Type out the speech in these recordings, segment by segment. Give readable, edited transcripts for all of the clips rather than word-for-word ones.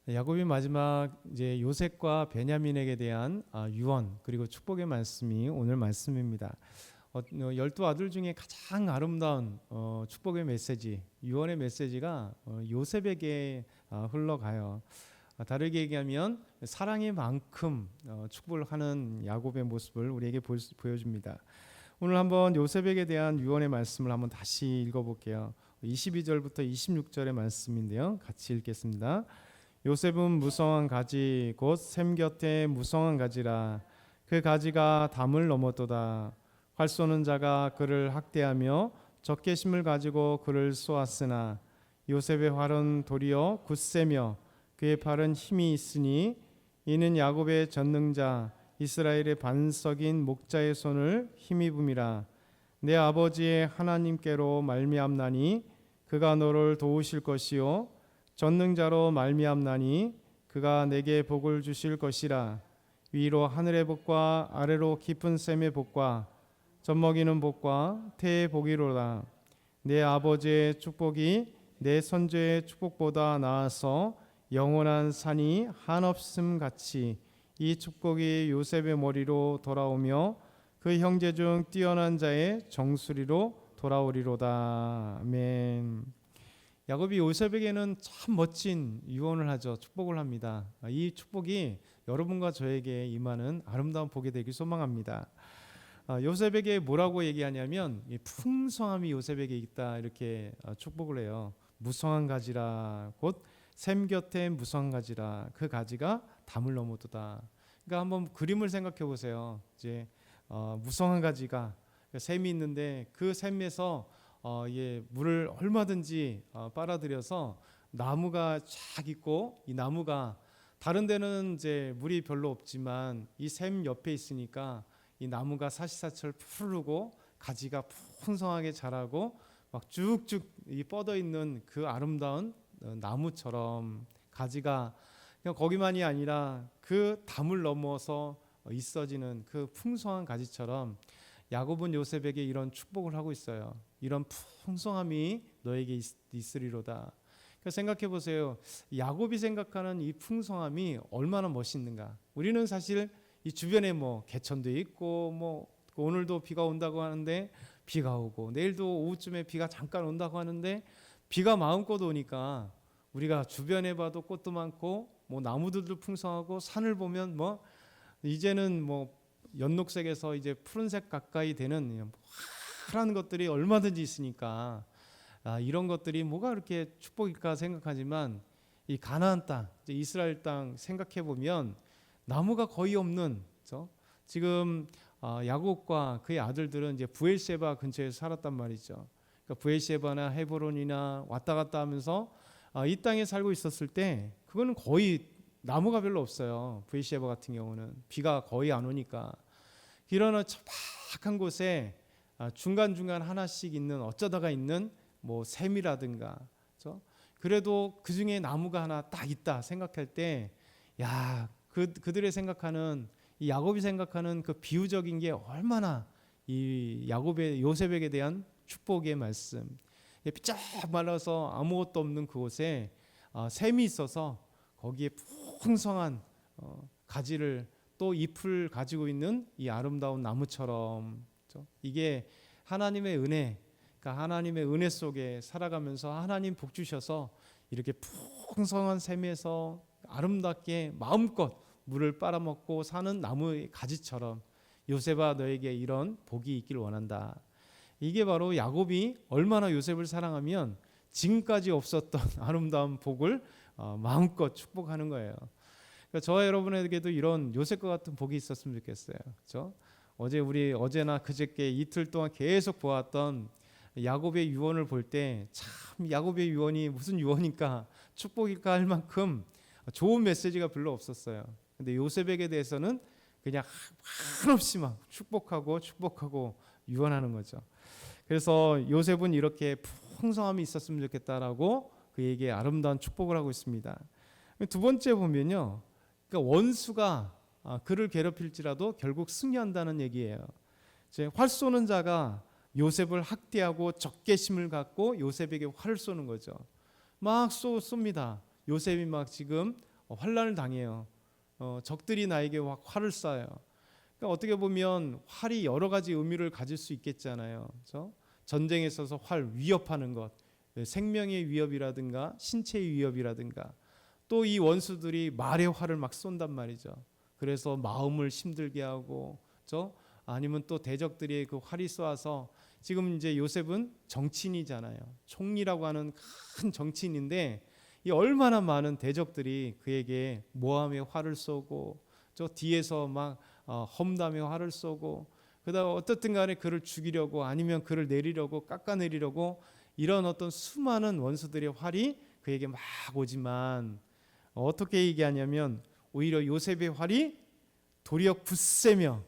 야곱이 마지막 이제 요셉과 베냐민에게 대한 유언 그리고 축복의 말씀이 오늘 말씀입니다. 12 아들 중에 가장 아름다운 축복의 메시지, 유언의 메시지가 요셉에게 흘러가요. 다르게 얘기하면 사랑의 만큼 축복을 하는 야곱의 모습을 우리에게 보여줍니다. 오늘 한번 요셉에게 대한 유언의 말씀을 한번 다시 읽어볼게요. 22절부터 26절의 말씀인데요. 같이 읽겠습니다. 요셉은 무성한 가지 곧 샘 곁에 무성한 가지라. 그 가지가 담을 넘었도다. 활 쏘는 자가 그를 학대하며 적개심을 가지고 그를 쏘았으나 요셉의 활은 도리어 굳세며 그의 팔은 힘이 있으니 이는 야곱의 전능자 이스라엘의 반석인 목자의 손을 힘입음이라. 내 아버지의 하나님께로 말미암나니 그가 너를 도우실 것이요 전능자로 말미암나니 그가 내게 복을 주실 것이라. 위로 하늘의 복과 아래로 깊은 샘의 복과 젖먹이는 복과 태의 복이로다. 내 아버지의 축복이 내 선조의 축복보다 나아서 영원한 산이 한없음 같이 이 축복이 요셉의 머리로 돌아오며 그 형제 중 뛰어난 자의 정수리로 돌아오리로다. 아멘. 야곱이 요셉에게는 참 멋진 유언을 하죠. 축복을 합니다. 이 축복이 여러분과 저에게 임하는 아름다운 복이 되길 소망합니다. 요셉에게 뭐라고 얘기하냐면 풍성함이 요셉에게 있다 이렇게 축복을 해요. 무성한 가지라 곧 샘 곁에 무성한 가지라 그 가지가 담을 넘어도다. 그러니까 한번 그림을 생각해 보세요. 이제 무성한 가지가 샘이 있는데 그 샘에서 물을 얼마든지 빨아들여서 나무가 쫙 있고 이 나무가 다른 데는 이제 물이 별로 없지만 이 샘 옆에 있으니까 이 나무가 사시사철 푸르고 가지가 풍성하게 자라고 막 쭉쭉 뻗어 있는 그 아름다운 나무처럼 가지가 그냥 거기만이 아니라 그 담을 넘어서 있어지는 그 풍성한 가지처럼 야곱은 요셉에게 이런 축복을 하고 있어요. 이런 풍성함이 너에게 있으리로다. 그러니까 생각해 보세요. 야곱이 생각하는 이 풍성함이 얼마나 멋있는가. 우리는 사실 이 주변에 뭐 개천도 있고 뭐 오늘도 비가 온다고 하는데 비가 오고 내일도 오후쯤에 비가 잠깐 온다고 하는데 비가 마음껏 오니까 우리가 주변에 봐도 꽃도 많고 뭐 나무들도 풍성하고 산을 보면 뭐 이제는 뭐 연녹색에서 이제 푸른색 가까이 되는 화려한 것들이 얼마든지 있으니까 이런 것들이 뭐가 그렇게 축복일까 생각하지만 이 가나안 땅, 이제 이스라엘 땅 생각해 보면 나무가 거의 없는 지금 야곱과 그의 아들들은 이제 브엘세바 근처에 살았단 말이죠. 그러니까 브엘세바나 헤브론이나 왔다 갔다 하면서 이 땅에 살고 있었을 때 그거는 거의 나무가 별로 없어요. 브엘세바 같은 경우는 비가 거의 안 오니까 이런 척박한 곳에 중간중간 하나씩 있는 어쩌다가 있는 뭐 샘이라든가 그래도 그 중에 나무가 하나 딱 있다 생각할 때 야, 그들의 생각하는 이 야곱이 생각하는 그 비유적인 게 얼마나 이 야곱의 요셉에게 대한 축복의 말씀. 삐쩍 말라서 아무것도 없는 그곳에 샘이 있어서 거기에 풍성한 가지를 또 잎을 가지고 있는 이 아름다운 나무처럼 이게 하나님의 은혜, 그러니까 하나님의 은혜 속에 살아가면서 하나님 복 주셔서 이렇게 풍성한 샘에서 아름답게 마음껏 물을 빨아먹고 사는 나무의 가지처럼 요셉아 너에게 이런 복이 있길 원한다. 이게 바로 야곱이 얼마나 요셉을 사랑하면 지금까지 없었던 아름다운 복을 마음껏 축복하는 거예요. 그러니까 저와 여러분에게도 이런 요셉과 같은 복이 있었으면 좋겠어요. 그렇죠? 어제나 그저께 이틀 동안 계속 보았던 야곱의 유언을 볼 때 참 야곱의 유언이 무슨 유언일까 축복일까 할 만큼 좋은 메시지가 별로 없었어요. 근데 요셉에게 대해서는 그냥 한없이 막 축복하고 유언하는 거죠. 그래서 요셉은 이렇게 풍성함이 있었으면 좋겠다라고 그에게 아름다운 축복을 하고 있습니다. 두 번째 보면요, 그러니까 원수가 그를 괴롭힐지라도 결국 승리한다는 얘기예요. 활 쏘는 자가 요셉을 학대하고 적개심을 갖고 요셉에게 활을 쏘는 거죠. 막 쏩니다. 요셉이 막 지금 환난을 당해요. 적들이 나에게 활을 쏴요. 그러니까 어떻게 보면 활이 여러 가지 의미를 가질 수 있겠잖아요. 그렇죠? 전쟁에 있어서 활 위협하는 것, 생명의 위협이라든가 신체의 위협이라든가, 또 이 원수들이 말의 활을 막 쏜단 말이죠. 그래서 마음을 힘들게 하고, 그렇죠? 아니면 또 대적들이 그 활이 쏘아서, 지금 이제 요셉은 정치인이잖아요. 총리라고 하는 큰 정치인인데 이 얼마나 많은 대적들이 그에게 모함의 활을 쏘고, 저 뒤에서 막 험담의 활을 쏘고, 그다음 어떻든 간에 그를 죽이려고 아니면 그를 내리려고 깎아내리려고 이런 어떤 수많은 원수들의 활이 그에게 막 오지만, 어떻게 얘기하냐면 오히려 요셉의 활이 도리어 굳세며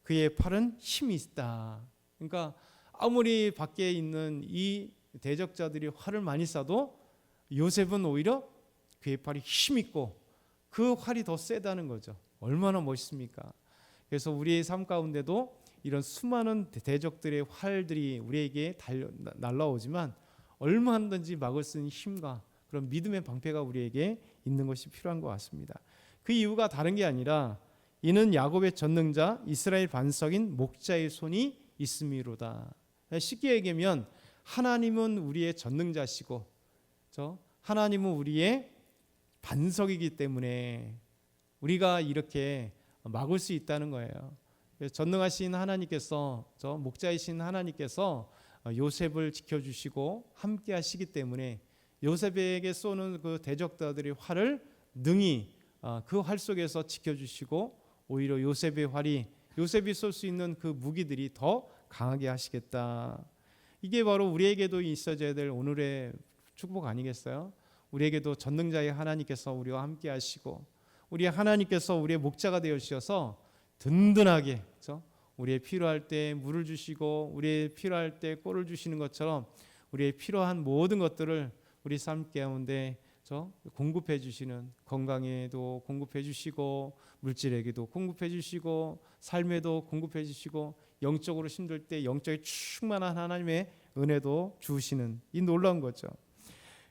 그의 팔은 힘이 있다. 그러니까 아무리 밖에 있는 이 대적자들이 활을 많이 쏴도 요셉은 오히려 그의 팔이 힘 있고 그 활이 더 세다는 거죠. 얼마나 멋있습니까? 그래서 우리의 삶 가운데도 이런 수많은 대적들의 활들이 우리에게 날라오지만 얼마든지 막을 수 있는 힘과 그런 믿음의 방패가 우리에게 있는 것이 필요한 것 같습니다. 그 이유가 다른 게 아니라 이는 야곱의 전능자 이스라엘 반석인 목자의 손이 있음이로다. 쉽게 얘기하면 하나님은 우리의 전능자시고 하나님은 우리의 반석이기 때문에 우리가 이렇게 막을 수 있다는 거예요. 전능하신 하나님께서, 목자이신 하나님께서 요셉을 지켜주시고 함께 하시기 때문에 요셉에게 쏘는 그 대적자들의 활을 능히 그 활 속에서 지켜주시고 오히려 요셉의 활이, 요셉이 쏠 수 있는 그 무기들이 더 강하게 하시겠다. 이게 바로 우리에게도 있어져야 될 오늘의 축복 아니겠어요? 우리에게도 전능자의 하나님께서 우리와 함께 하시고 우리 하나님께서 우리의 목자가 되어 주셔서 든든하게, 그렇죠? 우리의 필요할 때 물을 주시고 우리의 필요할 때 꼴을 주시는 것처럼 우리의 필요한 모든 것들을 우리 삶 가운데 공급해 주시는, 건강에도 공급해 주시고 물질에게도 공급해 주시고 삶에도 공급해 주시고 영적으로 힘들 때 영적인 충만한 하나님의 은혜도 주시는 이 놀라운 거죠.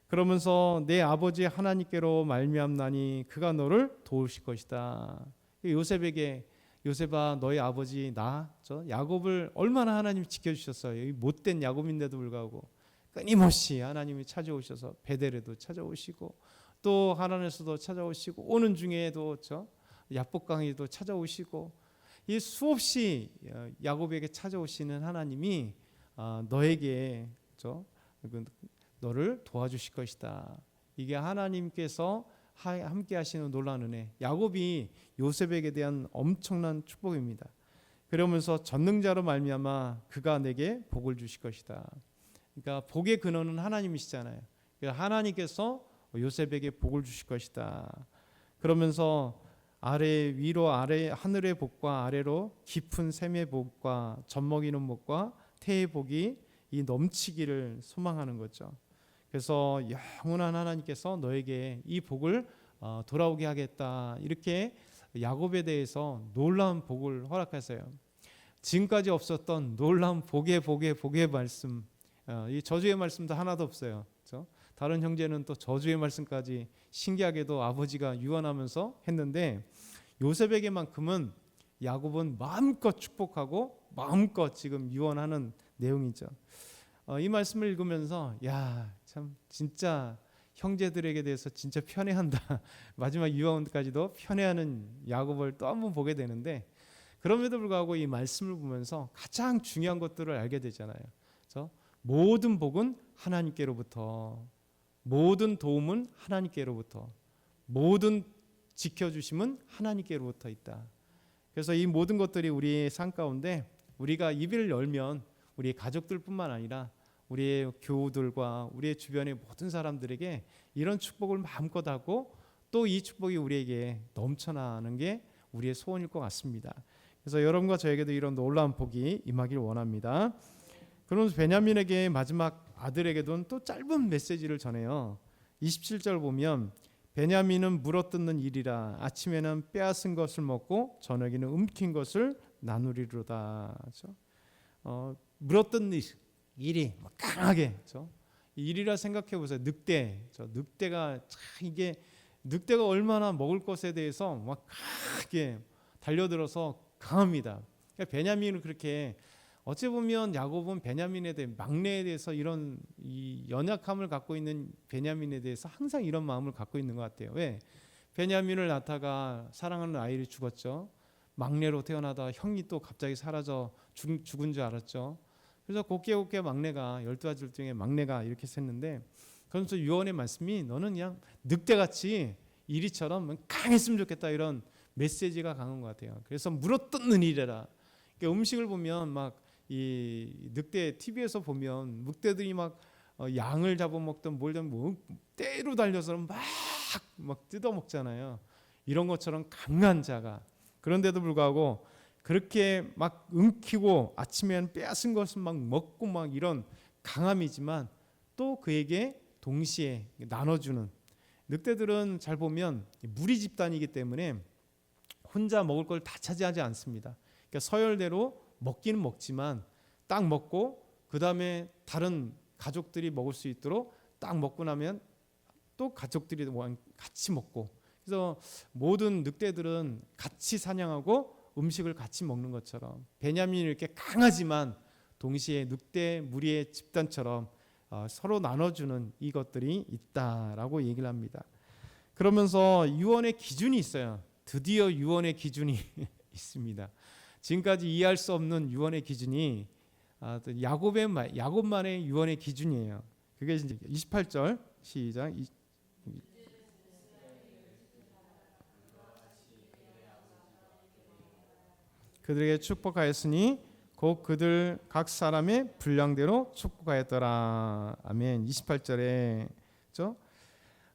그러면서 내 아버지 하나님께로 말미암나니 그가 너를 도우실 것이다. 요셉에게, 요셉아 너의 아버지 야곱을 얼마나 하나님이 지켜주셨어요. 이 못된 야곱인데도 불구하고 끊임없이 하나님이 찾아오셔서 베델에도 찾아오시고 또 하나님에서도 찾아오시고 오는 중에도 야복강에도 찾아오시고 이 수없이 야곱에게 찾아오시는 하나님이 너에게 너를 도와주실 것이다. 이게 하나님께서 함께 하시는 놀라운 은혜. 야곱이 요셉에게 대한 엄청난 축복입니다. 그러면서 전능자로 말미암아 그가 내게 복을 주실 것이다. 그러니까 복의 근원은 하나님이시잖아요. 하나님께서 요셉에게 복을 주실 것이다. 그러면서 위로 아래 하늘의 복과 아래로 깊은 샘의 복과 젖먹이는 복과 태의 복이 이 넘치기를 소망하는 거죠. 그래서 영원한 하나님께서 너에게 이 복을 돌아오게 하겠다. 이렇게 야곱에 대해서 놀라운 복을 허락하세요. 지금까지 없었던 놀라운 복의 말씀, 이 저주의 말씀도 하나도 없어요. 그렇죠? 다른 형제는 또 저주의 말씀까지 신기하게도 아버지가 유언하면서 했는데 요셉에게만큼은 야곱은 마음껏 축복하고 마음껏 지금 유언하는 내용이죠. 이 말씀을 읽으면서 참 진짜 형제들에게 대해서 진짜 편애한다. 마지막 유언까지도 편애하는 야곱을 또 한 번 보게 되는데, 그럼에도 불구하고 이 말씀을 보면서 가장 중요한 것들을 알게 되잖아요. 그래서 모든 복은 하나님께로부터, 모든 도움은 하나님께로부터, 모든 지켜주심은 하나님께로부터 있다. 그래서 이 모든 것들이 우리의 삶 가운데 우리가 입을 열면 우리 가족들뿐만 아니라 우리의 교우들과 우리의 주변의 모든 사람들에게 이런 축복을 마음껏 하고 또 이 축복이 우리에게 넘쳐나는 게 우리의 소원일 것 같습니다. 그래서 여러분과 저에게도 이런 놀라운 복이 임하길 원합니다. 그러면서 베냐민에게 마지막 아들에게도 또 짧은 메시지를 전해요. 27절 보면 베냐민은 물어뜯는 일이라 아침에는 빼앗은 것을 먹고 저녁에는 움킨 것을 나누리로다. 그렇죠? 물어뜯는 일이 강하게, 그렇죠? 일이라 생각해 보세요. 늑대가 이게 늑대가 얼마나 먹을 것에 대해서 막 크게 달려들어서 강합니다. 그러니까 베냐민을 그렇게 어찌 보면 야곱은 베냐민에 대해 막내에 대해서 이런 이 연약함을 갖고 있는 베냐민에 대해서 항상 이런 마음을 갖고 있는 것 같아요. 왜? 베냐민을 낳다가 사랑하는 아이를 죽었죠. 막내로 태어나다 형이 또 갑자기 사라져 죽은 줄 알았죠. 그래서 곱게 막내가 12아들 중에 막내가 이렇게 샜는데, 그러면서 유언의 말씀이 너는 그냥 늑대같이 이리처럼 강했으면 좋겠다, 이런 메시지가 강한 것 같아요. 그래서 물어뜯는 일이라. 그러니까 음식을 보면 막 이 늑대 TV에서 보면 늑대들이 막 양을 잡아먹던 뭘 뭐 떼로 달려서 막 뜯어먹잖아요. 이런 것처럼 강한 자가, 그런데도 불구하고 그렇게 막 움키고 아침에는 빼앗은 것을 막 먹고 막 이런 강함이지만 또 그에게 동시에 나눠주는, 늑대들은 잘 보면 무리 집단이기 때문에 혼자 먹을 걸 다 차지하지 않습니다. 그러니까 서열대로 먹기는 먹지만 딱 먹고 그 다음에 다른 가족들이 먹을 수 있도록 딱 먹고 나면 또 가족들이 같이 먹고, 그래서 모든 늑대들은 같이 사냥하고 음식을 같이 먹는 것처럼 베냐민이 이렇게 강하지만 동시에 늑대 무리의 집단처럼 서로 나눠주는 이것들이 있다라고 얘기를 합니다. 그러면서 유언의 기준이 있어요. 드디어 유언의 기준이 있습니다. 지금까지 이해할 수 없는 유언의 기준이 야곱만의 유언의 기준이에요. 그게 이제 28절 시작. 그들에게 축복하였으니 곧 그들 각 사람의 분량대로 축복하였더라. 아멘. 28절에 그렇죠?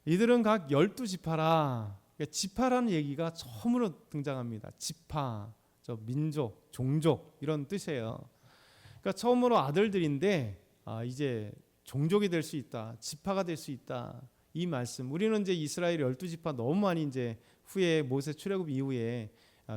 이들은 각 12지파라. 그러니까 지파라는 얘기가 처음으로 등장합니다. 지파, 민족, 종족 이런 뜻이에요. 그러니까 처음으로 아들들인데 이제 종족이 될 수 있다, 지파가 될 수 있다, 이 말씀. 우리는 이제 이스라엘 12지파 너무 많이 이제 후에 모세 출애굽 이후에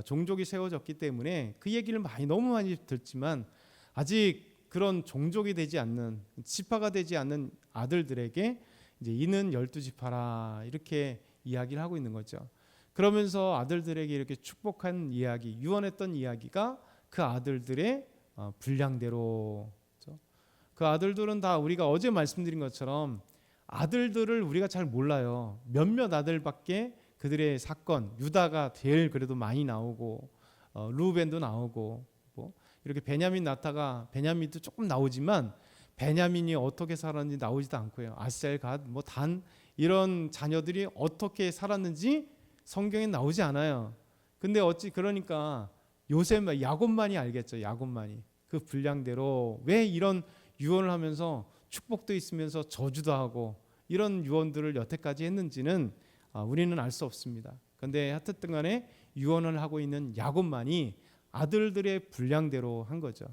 종족이 세워졌기 때문에 그 얘기를 너무 많이 듣지만 아직 그런 종족이 되지 않는, 지파가 되지 않는 아들들에게 이제 이는 12지파라 이렇게 이야기를 하고 있는 거죠. 그러면서 아들들에게 이렇게 축복한 이야기, 유언했던 이야기가 그 아들들의 분량대로. 그렇죠? 그 아들들은 다 우리가 어제 말씀드린 것처럼 아들들을 우리가 잘 몰라요. 몇몇 아들밖에 그들의 사건, 유다가 제일 그래도 많이 나오고 루벤도 나오고 뭐 이렇게 베냐민 낳다가 베냐민도 조금 나오지만 베냐민이 어떻게 살았는지 나오지도 않고요. 아셀, 갓, 뭐 단 이런 자녀들이 어떻게 살았는지 성경에 나오지 않아요. 근데 어찌 그러니까 요셉, 야곱만이 알겠죠. 야곱만이 그 분량대로 왜 이런 유언을 하면서 축복도 있으면서 저주도 하고 이런 유언들을 여태까지 했는지는 우리는 알 수 없습니다. 그런데 하여튼 간에 유언을 하고 있는 야곱만이 아들들의 분량대로 한 거죠.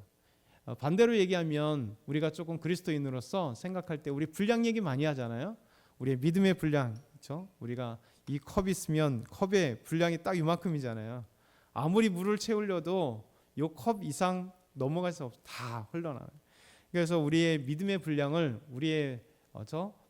반대로 얘기하면 우리가 조금 그리스도인으로서 생각할 때 우리 분량 얘기 많이 하잖아요. 우리의 믿음의 분량, 그렇죠? 우리가 이 컵이 있으면 컵의 분량이 딱 이만큼이잖아요. 아무리 물을 채우려도 이 컵 이상 넘어갈 수 없어, 다 흘러나요. 그래서 우리의 믿음의 분량을, 우리의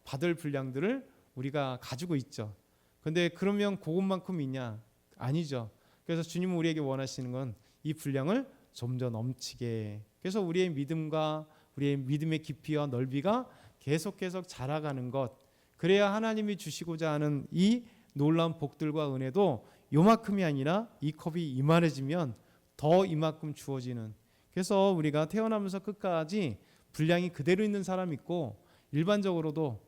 받을 분량들을 우리가 가지고 있죠. 근데 그러면 그것만큼 있냐? 아니죠. 그래서 주님은 우리에게 원하시는 건 이 분량을 좀 더 넘치게. 그래서 우리의 믿음과 우리의 믿음의 깊이와 넓이가 계속 자라가는 것. 그래야 하나님이 주시고자 하는 이 놀라운 복들과 은혜도 요만큼이 아니라 이 컵이 이만해지면 더 이만큼 주어지는. 그래서 우리가 태어나면서 끝까지 분량이 그대로 있는 사람이 있고, 일반적으로도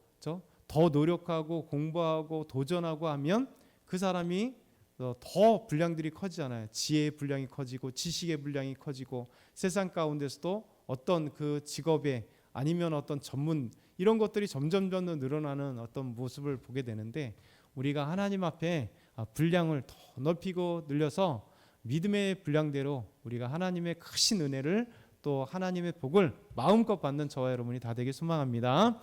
더 노력하고 공부하고 도전하고 하면 그 사람이 더 분량들이 커지잖아요. 지혜의 분량이 커지고 지식의 분량이 커지고 세상 가운데서도 어떤 그 직업에 아니면 어떤 전문 이런 것들이 점점 늘어나는 어떤 모습을 보게 되는데, 우리가 하나님 앞에 분량을 더 넓히고 늘려서 믿음의 분량대로 우리가 하나님의 크신 은혜를 또 하나님의 복을 마음껏 받는 저와 여러분이 다 되길 소망합니다.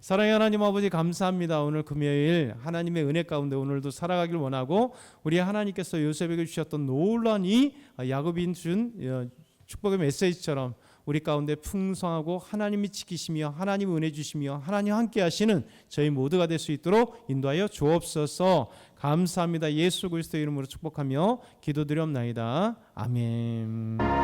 사랑의 하나님 아버지, 감사합니다. 오늘 금요일 하나님의 은혜 가운데 오늘도 살아가길 원하고, 우리 하나님께서 요셉에게 주셨던 놀라운 이 야곱이 준 축복의 메시지처럼 우리 가운데 풍성하고 하나님이 지키시며 하나님 은혜 주시며 하나님 함께 하시는 저희 모두가 될 수 있도록 인도하여 주옵소서. 감사합니다. 예수 그리스도 이름으로 축복하며 기도드리옵나이다. 아멘.